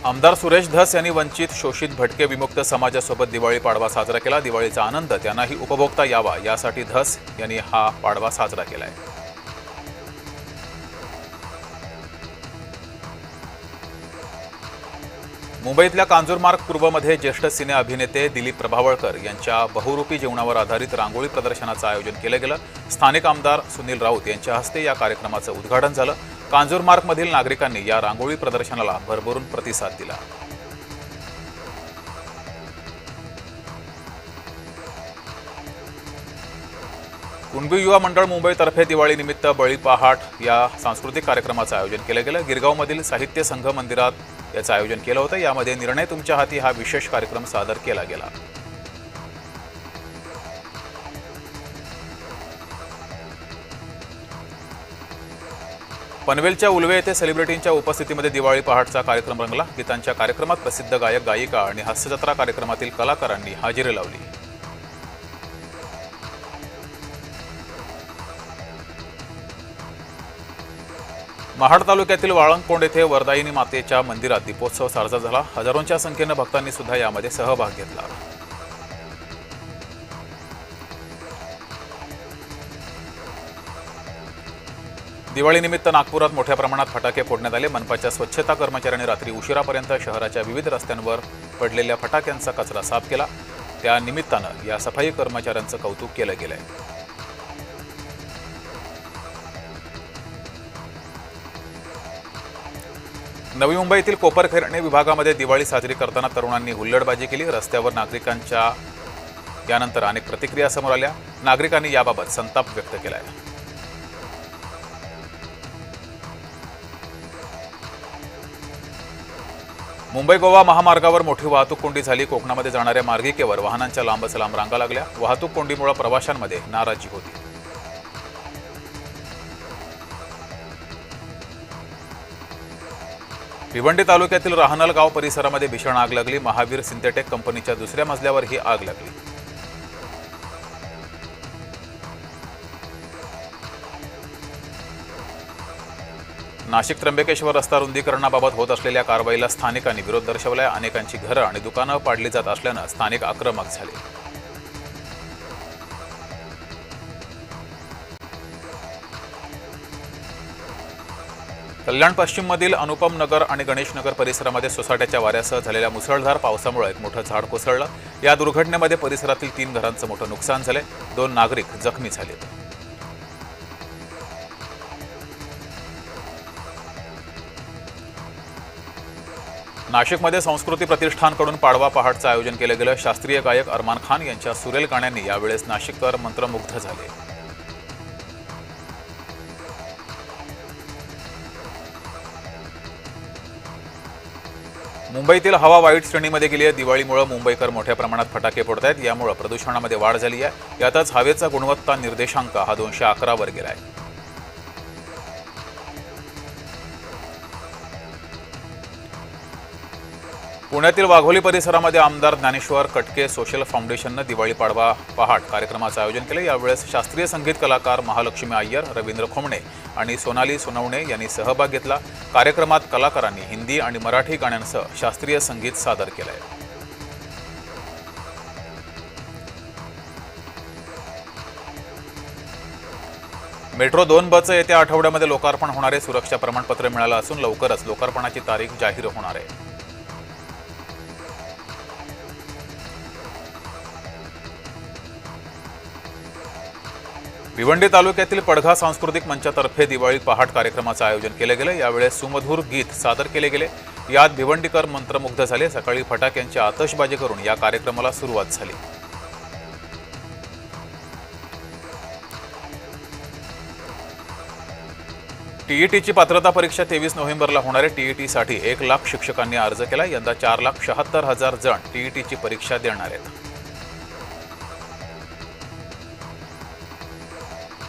आमदार सुरेश धस यांनी वंचित शोषित भटके विमुक्त समाजासोबत दिवाळी पाडवा साजरा केला। दिवाळीचा आनंद त्यांनाही उपभोगता यावा यासाठी धस यांनी हा पाडवा साजरा केलाय। मुंबईतल्या कांजूरमार्ग पूर्वमध्ये ज्येष्ठ सिने अभिनेते दिलीप प्रभावळकर यांच्या बहुरूपी जीवनावर आधारित रांगोळी प्रदर्शनाचं आयोजन केलं गेलं। स्थानिक आमदार सुनील राऊत यांच्या हस्ते या कार्यक्रमाचं उद्घाटन झालं। कांजूरमार्गमधील नागरिकांनी या रांगोळी प्रदर्शनाला भरभरून प्रतिसाद दिला। कुणबी युवा मंडळ मुंबईतर्फे दिवाळीनिमित्त बळी पहाट या सांस्कृतिक कार्यक्रमाचं आयोजन केलं गेलं। गिरगावमधील साहित्य संघ मंदिरात याचं आयोजन केलं होतं। यामध्ये निर्णय तुमच्या हाती हा विशेष कार्यक्रम सादर केला गेला। पनवेलच्या उल्वे येथे सेलिब्रिटींच्या उपस्थितीमध्ये दिवाळी पहाटचा कार्यक्रम रंगला। गीतांच्या कार्यक्रमात प्रसिद्ध गायक गायिका आणि हास्यजत्रा कार्यक्रमातील कलाकारांनी हजेरी लावली। महाड तालुक्यातील वाळंगकोंड येथे वरदायिनी मातेच्या मंदिरात दीपोत्सव साजरा झाला। हजारोंच्या संख्येने भक्तांनी सुद्धा यामध्ये सहभाग घेतला। दिवाळीनिमित्त नागपुरात मोठ्या प्रमाणात फटाके फोडण्यात आले। मनपाच्या स्वच्छता कर्मचाऱ्यांनी रात्री उशिरापर्यंत शहराच्या विविध रस्त्यांवर पडलेल्या फटाक्यांचा कचरा साफ केला। त्या निमित्तानं या सफाई कर्मचाऱ्यांचं कौतुक केलं गेलंय। नवी मुंबईतील कोपरखैरणे विभागामध्ये दिवाळी साजरी करताना तरुणांनी हुल्लडबाजी केली। रस्त्यावर नागरिकांच्या यानंतर अनेक प्रतिक्रिया समोर आल्या। नागरिकांनी याबाबत संताप व्यक्त केलाय। मुंबई गोवा महामार्गावर मोठी वाहतूक कोंडी झाली। कोकणामध्ये जाणाऱ्या मार्गिकेवर वाहनांच्या लांबच लांब रांगा लागल्या। वाहतूक कोंडीमुळे प्रवाशांमध्ये नाराजी होती। भिवंडी तालुक्यातील राहनल गाव परिसरामध्ये भीषण आग लागली। महावीर सिंथेटेक कंपनीच्या दुसऱ्या मजल्यावर ही आग लागली। नाशिक त्र्यंबकेश्वर रस्ता रुंदीकरणाबाबत होत असलेल्या कारवाईला स्थानिकांनी विरोध दर्शवलाय। अनेकांची घरं आणि दुकानं पाडली जात असल्यानं स्थानिक आक्रमक झाले। कल्याण पश्चिममधील अनुपम नगर आणि गणेश नगर परिसरामध्ये सोसाट्याच्या वाऱ्यासह झालेल्या मुसळधार पावसामुळे एक मोठं झाड कोसळलं। या दुर्घटनेमध्ये परिसरातील 3 घरांचं मोठं नुकसान झाले। 2 नागरिक जखमी झालेत। नाशिकमध्ये संस्कृती प्रतिष्ठानकडून पाडवा पहाटचं आयोजन केलं गेलं। शास्त्रीय गायक अरमान खान यांच्या सुरेल गाण्यांनी यावेळेस नाशिककर मंत्रमुग्ध झाले। मुंबईतील हवा वाईट श्रेणीमध्ये गेली आहे। दिवाळीमुळे मुंबईकर मोठ्या प्रमाणात फटाके फोडत आहेत। यामुळे प्रदूषणामध्ये वाढ झाली आहे। यातच हवेचा गुणवत्ता निर्देशांक हा 211 वर गेलाय। पुण्यातील वाघोली परिसरामध्ये आमदार ज्ञानेश्वर कटके सोशल फाउंडेशननं दिवाळी पाडवा पहाट कार्यक्रमाचं आयोजन केलं। यावेळेस शास्त्रीय संगीत कलाकार महालक्ष्मी अय्यर, रवींद्र खोमणे आणि सोनाली सोनवणे यांनी सहभाग घेतला। कार्यक्रमात कलाकारांनी हिंदी आणि मराठी गाण्यांसह शास्त्रीय संगीत सादर केलंय। मेट्रो 2 बसचं येत्या आठवड्यामध्ये लोकार्पण होणारे सुरक्षा प्रमाणपत्र मिळालं असून लवकरच लोकार्पणाची तारीख जाहीर होणार आहे। भिवंडी तालुक्यातील पडघा सांस्कृतिक मंचातर्फे दिवाळी पहाट कार्यक्रमाचं आयोजन केलं गेलं। यावेळेस सुमधुर गीत सादर केले गेले। यात भिवंडीकर मंत्रमुग्ध झाले। सकाळी फटाक्यांची आतषबाजी करून या कार्यक्रमाला सुरुवात झाली। टीईटीची पात्रता परीक्षा 23 नोव्हेंबरला होणार आहे। टीईटीसाठी 1 लाख शिक्षकांनी अर्ज केला। यंदा 4,76,000 जण टीईटीची परीक्षा देणार आहेत।